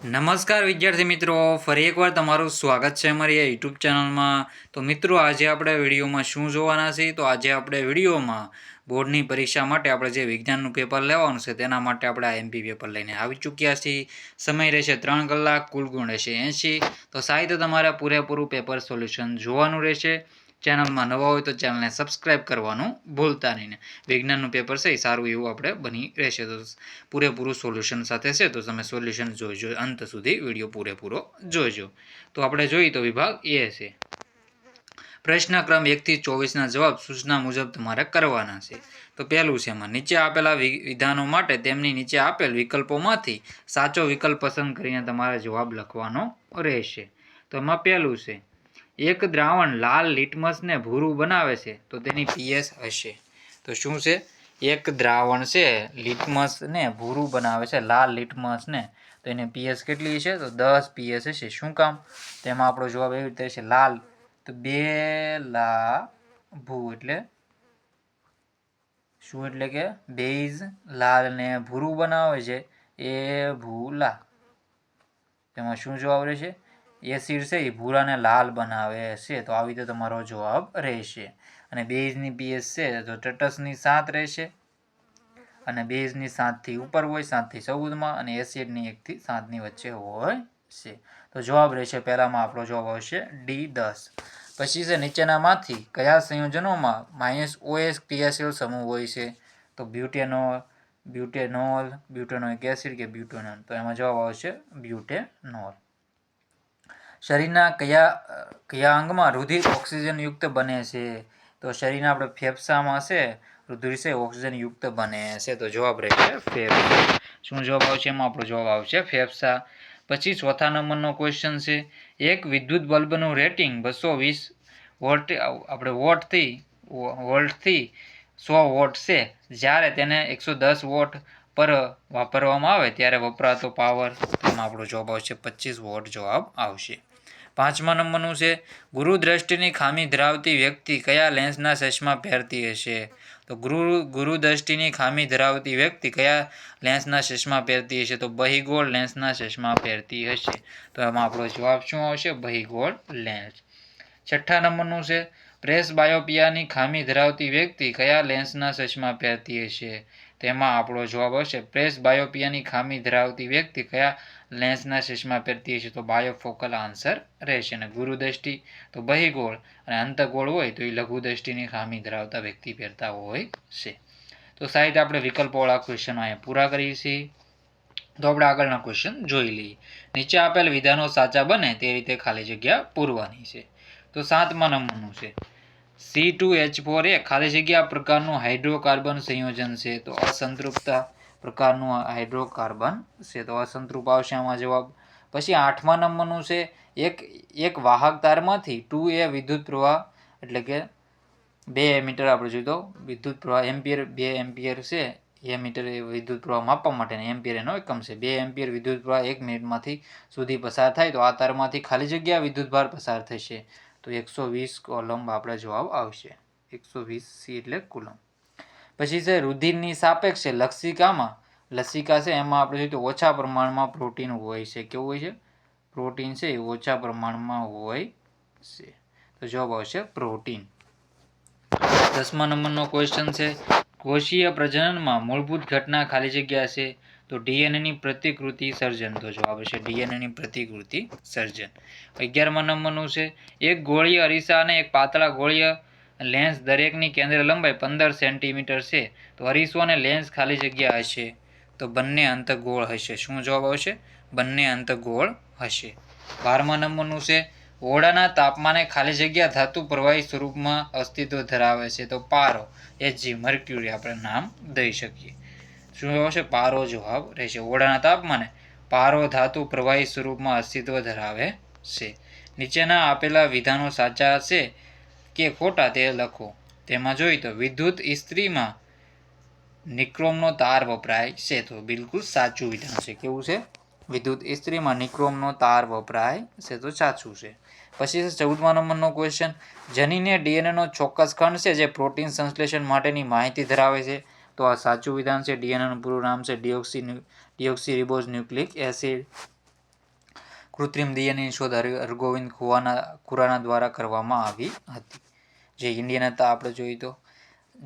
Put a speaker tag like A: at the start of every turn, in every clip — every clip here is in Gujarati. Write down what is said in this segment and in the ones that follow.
A: નમસ્કાર વિદ્યાર્થી મિત્રો, ફરી એકવાર તમારું સ્વાગત છે અમારી આ યુટ્યુબ ચેનલમાં. તો મિત્રો, આજે આપણે વિડીયોમાં શું જોવાના છીએ? તો આજે આપણે વિડીયોમાં બોર્ડની પરીક્ષા માટે આપણે જે વિજ્ઞાનનું પેપર લેવાનું છે તેના માટે આપણે આ એમપી પેપર લઈને આવી ચૂક્યા છીએ. સમય રહેશે 3 કલાક, કુલ ગુણ રહેશે 80. તો સાહિત્ય તમારે પૂરેપૂરું પેપર સોલ્યુશન જોવાનું રહેશે. ચેનલમાં નવા હોય તો ચેનલને સબસ્ક્રાઈબ કરવાનું ભૂલતા નહીં. વિજ્ઞાનનું પેપર છે એ સારું એવું આપણે બની રહેશે. તો પૂરેપૂરું સોલ્યુશન સાથે છે, તો તમે સોલ્યુશન જોઈજો, અંત સુધી વિડીયો પૂરેપૂરો જોઈજો. તો આપણે જોઈએ તો વિભાગ એ છે. પ્રશ્ન ક્રમ 1 થી 24ના જવાબ સૂચના મુજબ તમારે કરવાના છે. તો પહેલું છે એમાં નીચે આપેલા વિધાનો માટે તેમની નીચે આપેલ વિકલ્પોમાંથી સાચો વિકલ્પ પસંદ કરીને તમારે જવાબ લખવાનો રહેશે. તો એમાં પહેલું છે, એક દ્રાવણ લાલ લિટમસને ભૂરું બનાવે છે તો તેની પીએસ હશે. તો શું છે? એક દ્રાવણ છે લિટમસને ભૂરું બનાવે છે, લાલ લિટમસને, તો એની પીએસ કેટલી છે? તો 10 પીએસ હશે. શું કામ? તેમાં આપણો જવાબ એવી રીતે છે, લાલ, તો 2 લા ભૂ એટલે શું? એટલે કે બેઝ લાલ ને ભૂરું બનાવે છે એ ભૂલા. તેમાં શું જવાબ રહેશે? એસિડ છે એ ભૂરાને લાલ બનાવે છે, તો આવી રીતે તમારો જવાબ રહેશે. અને બેઝની પીએસ છે તો તટસ્થની 7 રહેશે, અને બેઝની 7 થી ઉપર હોય, 7 થી 14માં, અને એસિડની 1 થી 7ની વચ્ચે હોય છે. તો જવાબ રહેશે પહેલામાં આપણો જવાબ આવશે ડી 10. પછી છે નીચેનામાંથી કયા સંયોજનોમાં -OH ક્રિયાશીલ સમૂહ હોય છે? તો બ્યુટેનોલ, બ્યુટેનોઇક એસિડ કે બ્યુટેનોલ. તો એમાં જવાબ આવશે બ્યુટેનોલ. શરીરના કયા અંગમાં રુધિર ઓક્સિજન યુક્ત બને છે? તો શરીરના આપણે ફેફસામાં છે રુધિર છે ઓક્સિજન યુક્ત બને છે, તો જવાબ રહેશે ફેફસા. શું જવાબ આવશે? એમાં આપણો જવાબ આવશે ફેફસા. પછી ચોથા નંબરનો ક્વેશ્ચન છે, એક વિદ્યુત બલ્બનું રેટિંગ 220 વોલ્ટ આપણે વોલ્ટથી 100 વોટ છે. જ્યારે તેને 110 વોટ પર વાપરવામાં આવે ત્યારે વપરાતો પાવર, તેમાં આપણો જવાબ આવશે 25 વોટ જવાબ આવશે. 5મા નંબરનું છે, ગુરુદ્રષ્ટિની ખામી ધરાવતી વ્યક્તિ કયા લેન્સના ચશ્મા પહેરતી હશે? તો ગુરુદ્રષ્ટિની ખામી ધરાવતી વ્યક્તિ કયા લેન્સના ચશ્મા પહેરતી હશે? તો બહિગોળ લેન્સના ચશ્મા પહેરતી હશે. તો એમાં આપણો જવાબ શું આવશે? બહિગોળ લેન્સ. 6ઠ્ઠા નંબરનું છે, પ્રેસબાયોપિયાની ખામી ધરાવતી વ્યક્તિ કયા લેન્સના ચશ્મા પહેરતી હશે? તેમાં આપણો જવાબ આવશે પ્રેસબાયોપિયાની ખામી ધરાવતી વ્યક્તિ કયા લેન્સના ચશ્મા પહેરતી હશે? તો બાયોફોકલ આન્સર રહેશે. અને ગુરુદ્રષ્ટિ તો બહિગોળ, અને અંતગોળ હોય તો એ લઘુદ્રષ્ટિની ખામી ધરાવતા વ્યક્તિ પહેરતા હોય છે. તો સાહેબ આપણે વિકલ્પોવાળા ક્વેશ્ચન અહીંયા પૂરા કરીએ છીએ. તો આપણે આગળના ક્વેશ્ચન જોઈ લઈએ. નીચે આપેલ વિધાનો સાચા બને તે રીતે ખાલી જગ્યા પૂરવાની છે. તો 7મા નંબરનું છે, C2H4 એ ખાલી જગ્યા પ્રકારનું હાઇડ્રોકાર્બન સંયોજન છે. તો અસંતૃપ્ત પ્રકારનું હાઇડ્રોકાર્બન છે, તો અસંતૃપ આવશે આમાં જવાબ. પછી 8મા નંબરનું છે, એક વાહક તારમાંથી 2A વિદ્યુત પ્રવાહ એટલે કે 2 એમીટર આપણે જોઈએ તો વિદ્યુત પ્રવાહ એમ્પિયર, 2 એમ્પિયર છે એમીટર વિદ્યુત પ્રવાહ માપવા માટે એમ્પિયર એનો એકમ છે. 2 એમ્પિયર વિદ્યુત પ્રવાહ 1 મિનિટમાંથી સુધી પસાર થાય તો આ તારમાંથી ખાલી જગ્યા વિદ્યુતભાર પસાર થશે. તો 120 કોલમ આપણે જવાબ આવશે. 120 C એટલે કુલમ. પછી છે રુધિરની સાપેક્ષે લસિકા છે એમાં આપણે જોઈએ તો ઓછા પ્રમાણમાં પ્રોટીન હોય છે. કેવું હોય છે? પ્રોટીન છે એ ઓછા પ્રમાણમાં હોય છે, તો જવાબ આવશે પ્રોટીન. 10મા નંબરનો ક્વેશ્ચન છે, કોષીય પ્રજનનમાં મૂળભૂત ઘટના ખાલી જગ્યા છે. તો ડીએનએની પ્રતિકૃતિ સર્જન. તો જવાબ છે ડીએનએની પ્રતિકૃતિ સર્જન. 11મા નંબરનું છે, એક ગોળીય અરીસા અને એક પાતળા ગોળીય લેન્સ દરેકની કેન્દ્ર લંબાઈ 15 સેન્ટીમીટર છે. તો અરીસો અને લેન્સ ખાલી જગ્યા હશે તો બંને અંતઃગોળ હશે. શું જવાબ આવશે? બંને અંતઃગોળ હશે. 12મા નંબરનું છે, ઓરડાના તાપમાને ખાલી જગ્યા ધાતુ પ્રવાહી સ્વરૂપમાં અસ્તિત્વ ધરાવે છે. તો પારો, Hg, મર્ક્યુરી આપણે નામ દઈ શકીએ. શું આવશે? પારો જવાબ રહેશે. ઓરડાના તાપમાને પારો ધાતુ પ્રવાહી સ્વરૂપમાં અસ્તિત્વ ધરાવે છે. નીચેના આપેલા વિધાનો સાચા છે કે ખોટા તે લખો. તેમાં જોઈએ તો વિદ્યુત ઇસ્ત્રીમાં નિક્રોમનો તાર વપરાય છે. તો બિલકુલ સાચું વિધાન છે. કેવું છે? વિદ્યુત ઇસ્ત્રીમાં નિક્રોમનો તાર વપરાય છે, તો સાચું છે. પછી 14મા નંબરનો ક્વેશ્ચન, જનીને ડીએનએનો ચોક્કસ ખંડ છે જે પ્રોટીન સંશ્લેષણ માટેની માહિતી ધરાવે છે. તો આ સાચું વિધાન છે. ડીએનએનું પૂરું નામ છે ડિઓક્સી રિબોઝ ન્યુક્લિક એસિડ. કૃત્રિમ ડીએનએની શોધ હરગોવિંદ ખુરાના દ્વારા કરવામાં આવી હતી. જે ઇન્ડિયન હતા આપણે જોઈએ તો.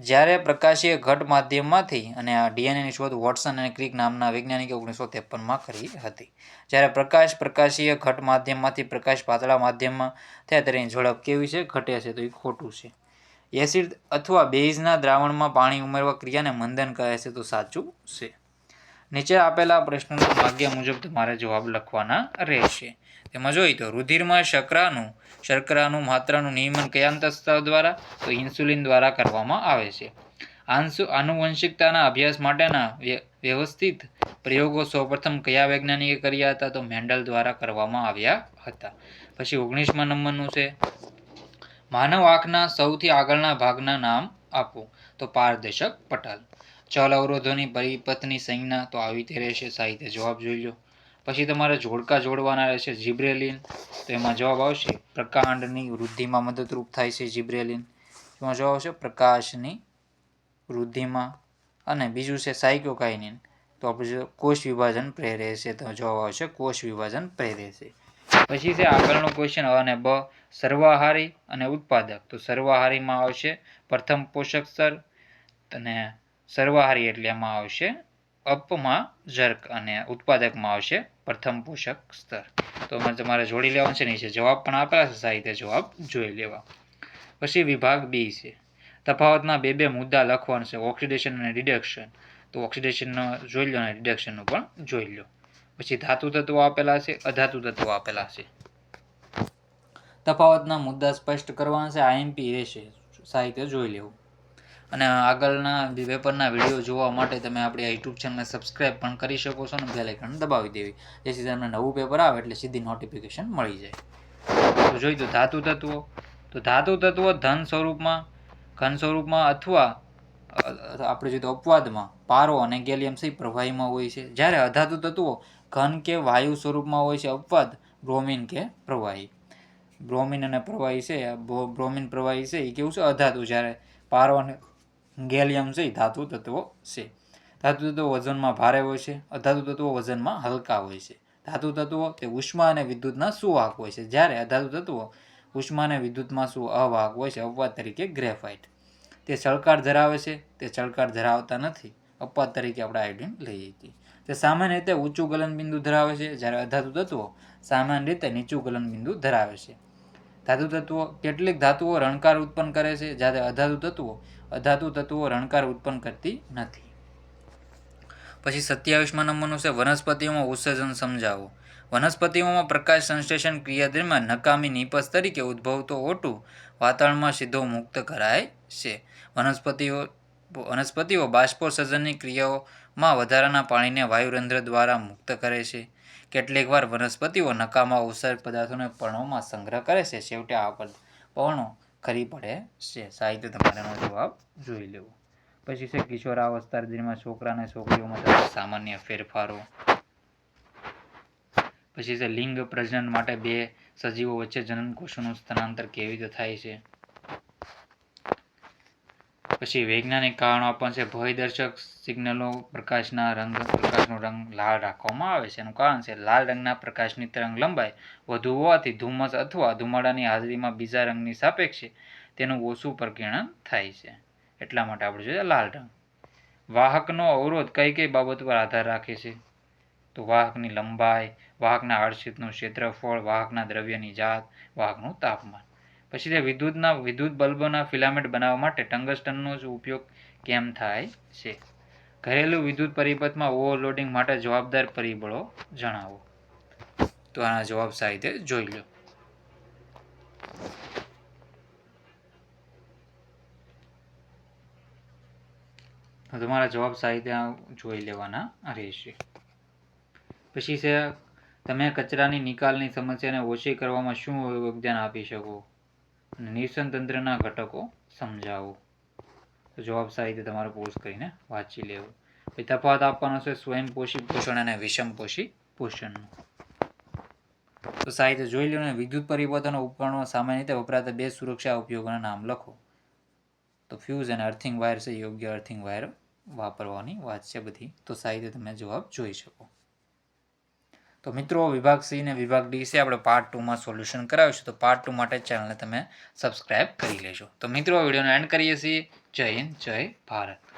A: જ્યારે પ્રકાશીય ઘટ માધ્યમમાંથી અને આ ડીએનએની શોધ વોટસન અને ક્રિક નામના વૈજ્ઞાનિકે 1953માં કરી હતી. જ્યારે પ્રકાશીય ઘટ માધ્યમમાંથી પ્રકાશ પાતળા માધ્યમમાં થાય ત્યારે એની ઝડપ કેવી છે? ઘટે છે. તો એ ખોટું છે. એસિડ અથવા બેઝના દ્રાવણમાં પાણી ઉમેરવા ક્રિયાને મંદન કહે છે. તો સાચું છે. નીચે આપેલા પ્રશ્નોના ભાગ્ય મુજબ તમારે જવાબ લખવાના રહેશે. તેમાં જોઈએ તો રુધિરમાં શર્કરાનું માત્રાનું નિયમન કયા અંતઃસ્ત્રાવ દ્વારા? તો ઇન્સ્યુલિન દ્વારા કરવામાં આવે છે. આનુવંશિકતાના અભ્યાસ માટેના વ્યવસ્થિત પ્રયોગો સૌપ્રથમ કયા વૈજ્ઞાનિકે કર્યા હતા? તો મેન્ડલ દ્વારા કરવામાં આવ્યા હતા. પછી 19મા નંબરનું છે માનવ આંખના સૌથી આગળના ભાગના નામ આપો. તો પારદર્શક પટલ. ચલ અવરોધોની પરિપથની સંજ્ઞા. તો આવી રીતે રહેશે. સાહિત્ય જવાબ જોઈ લો. પછી તમારે જોડકા જોડવાના રહેશે. જીબ્રેલિન. તો એમાં જવાબ આવશે પ્રકાંડની વૃદ્ધિમાં મદદરૂપ થાય છે જીબ્રેલિન. એમાં જવાબ આવશે પ્રકાશની વૃદ્ધિમાં. અને બીજું છે સાયટોકાઇનિન. તો આપણે કોષ વિભાજન પ્રેરે છે. તો જવાબ આવશે કોષ વિભાજન પ્રેરે છે. પછી છે આગળનો ક્વેશ્ચન અને બ સર્વાહારી અને ઉત્પાદક. તો સર્વાહારીમાં આવશે પ્રથમ પોષક સ્તર અને સર્વાહારી એટલે એમાં આવશે અપમાં જર્ક અને ઉત્પાદકમાં આવશે પ્રથમ પોષક સ્તર. તો તમારે જોડી લેવાનું છે. નીચે જવાબ પણ આપેલા છે. સાહિત્ય જવાબ જોઈ લેવા. પછી વિભાગ બી છે તફાવતના બે મુદ્દા લખવાનું છે. ઓક્સિડેશન અને રિડક્શન. તો ઓક્સિડેશનનો જોઈ લો અને રિડક્શનનો પણ જોઈ લો. પછી ધાતુ તત્વો આપેલા છે, અધાતુ તત્વો આપેલા છે. તફાવતના મુદ્દા સ્પષ્ટ કરવાના છે. આઈએમપી રહેશે. સાહિત્ય જોઈ લેવું. અને આગળના પેપરના વિડીયો જોવા માટે તમે આપણી યુટ્યુબ ચેનલને સબસ્ક્રાઈબ પણ કરી શકો છો અને બેલ આઇકન દબાવી દેવી, જેથી તમને નવું પેપર આવે એટલે સીધી નોટિફિકેશન મળી જાય. તો જોઈ તો ધાતુ તત્વો. તો ધાતુ તત્વો ઘન સ્વરૂપમાં અથવા આપણે જોઈએ તો અપવાદમાં પારો અને ગેલિયમ સહિત પ્રવાહીમાં હોય છે. જ્યારે અધાતુ તત્વો ઘન કે વાયુ સ્વરૂપમાં હોય છે. અપવાદ બ્રોમિન કે પ્રવાહી. બ્રોમિન અને પ્રવાહી છે. બ્રોમિન પ્રવાહી છે એ કેવું છે? અધાતુ. જ્યારે પારો અને ગેલિયમ છે એ ધાતુ તત્વો છે. ધાતુ તત્વો વજનમાં ભારે હોય છે. અધાતુ તત્વો વજનમાં હલકા હોય છે. ધાતુ તત્વો તે ઉષ્મા અને વિદ્યુતના સુવાહક હોય છે. જ્યારે અધાતુ તત્વો ઉષ્મા અને વિદ્યુતમાં અવાહક હોય છે. અપવાદ તરીકે ગ્રેફાઇટ. તે ચળકાર ધરાવે છે. તે ચળકાર ધરાવતા નથી. અપવાદ તરીકે આપણે આયોડિન લઈએ છીએ. તે સામાન્ય રીતે ઊંચું ગલનબિંદુ ધરાવે છે. જ્યારે અધાતુ તત્વો સામાન્ય રીતે નીચું ગલનબિંદુ ધરાવે છે. ધાતુ તત્વો કેટલીક ધાતુઓ રણકાર ઉત્પન્ન કરે છે. જ્યારે અધાતુ તત્વો રણકાર ઉત્પન્ન કરતી નથી. પછી 27મા નંબરનું છે વનસ્પતિઓમાં ઉત્સર્જન સમજાવો. વનસ્પતિઓમાં પ્રકાશ સંશ્લેષણ ક્રિયા દરમિયાન નકામી નિપજ તરીકે ઉદ્ભવતો O2 વાતાવરણમાં સીધો મુક્ત કરાય છે. વનસ્પતિઓ બાષ્પોત્સર્જનની ક્રિયાઓમાં વધારાના પાણીને વાયુરંધ્ર દ્વારા મુક્ત કરે છે. કેટલીકવાર વનસ્પતિઓ નકામા ઉત્સર્જક પદાર્થોને પર્ણોમાં સંગ્રહ કરે છે. છેવટે આ પર્ણો ખરી પડે છે. સાહિત્ય તમારેનો જવાબ જોઈ લેવો. પછી છે કિશોરાવસ્થા દરમિયાન છોકરા અને છોકરીઓમાં થતા સામાન્ય ફેરફારો. પછી છે લિંગ પ્રજનન માટે બે સજીવો વચ્ચે જનનકોષોનું સ્થળાંતર કેવી રીતે થાય છે. પછી વૈજ્ઞાનિક કારણો આપવાનું છે. ભયદર્શક સિગ્નલો પ્રકાશનો રંગ લાલ રાખવામાં આવે છે. એનું કારણ છે લાલ રંગના પ્રકાશની તરંગ લંબાઈ વધુ હોવાથી ધુમ્મસ અથવા ધુમાડાની હાજરીમાં બીજા રંગની સાપેક્ષે તેનું ઓછું પ્રકીર્ણન થાય છે. એટલા માટે આપણે જોઈએ લાલ રંગ. વાહકનો અવરોધ કઈ બાબત પર આધાર રાખે છે. તો વાહકની લંબાઈ, વાહકના આડછેદનું ક્ષેત્રફળ, વાહકના દ્રવ્યની જાત, વાહકનું તાપમાન. પછી તે વિદ્યુત બલ્બના ફિલામેન્ટ બનાવવા માટે ટંગસ્ટનનો જ ઉપયોગ કેમ થાય છે. ઘરેલું વિદ્યુત પરિપથમાં ઓવરલોડિંગ માટે જવાબદાર પરિબળો જણાવો. તો આના જવાબ સાહિત્ય જોઈ લો. તમારા જવાબ સાહિત્ય જોઈ લેવાના રહેશે. પછી છે તમે કચરાની નિકાલની સમસ્યાને ઓછી કરવામાં શું યોગદાન આપી શકો. નિર્સન તંત્રના ઘટકો સમજાવો. તો જવાબ સાહિત્ય તમારે પોઝ કરીને વાંચી લેવું. તફાવત આપવાનો છે સ્વયંપોષી પોષણ અને વિષમપોષી પોષણનું. તો સાહિત્ય જોઈ લો અને વિદ્યુત પરિવર્તન ઉપકરણો સામાન્ય રીતે વપરાતા બે સુરક્ષા ઉપયોગોના નામ લખો. તો ફ્યુઝ અને અર્થિંગ વાયર છે. યોગ્ય અર્થિંગ વાયર વાપરવાની વાત છે બધી. તો સાહિત્ય તમે જવાબ જોઈ શકો. તો મિત્રો વિભાગ સી અને વિભાગ ડી છે આપણે પાર્ટ 2 માં સોલ્યુશન કરાવીશું. તો પાર્ટ 2 માટે ચેનલને તમે સબસ્ક્રાઇબ કરી લેજો. તો મિત્રો વિડીયોનો એન્ડ કરીએ છીએ. જય હિન્દ, જય ભારત.